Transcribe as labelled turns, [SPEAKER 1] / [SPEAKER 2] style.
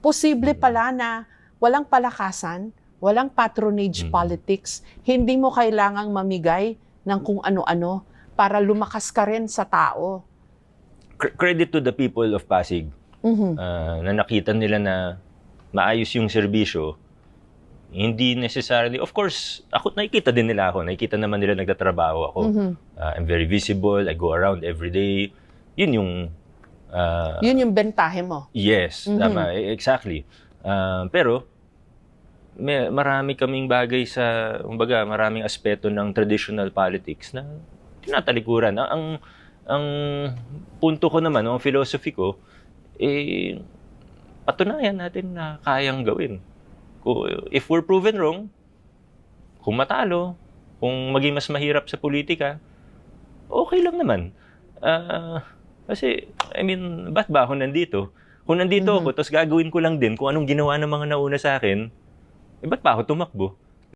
[SPEAKER 1] Posible pala na walang palakasan, walang patronage politics, hindi mo kailangang mamigay ng kung ano-ano para lumakas ka rin sa tao.
[SPEAKER 2] Credit to the people of Pasig na nakita nila na maayos yung serbisyo. Hindi necessarily, of course, nakikita din nila ako. Nakikita naman nila nagtatrabaho ako. I'm very visible. I go around every day. Yun yung
[SPEAKER 1] bentahe mo.
[SPEAKER 2] Yes, tama. Exactly. Pero, marami kaming bagay kumbaga, maraming aspeto ng traditional politics na tinatalikuran. Ang punto ko naman, ang philosophy ko, patunayan natin na kayang gawin. If we're proven wrong, kung matalo, kung maging mas mahirap sa politika, okay lang naman. Kasi, ba't ba ako nandito? Kung nandito ako, tapos gagawin ko lang din kung anong ginawa ng mga nauna sa akin, ba't pa ako tumakbo?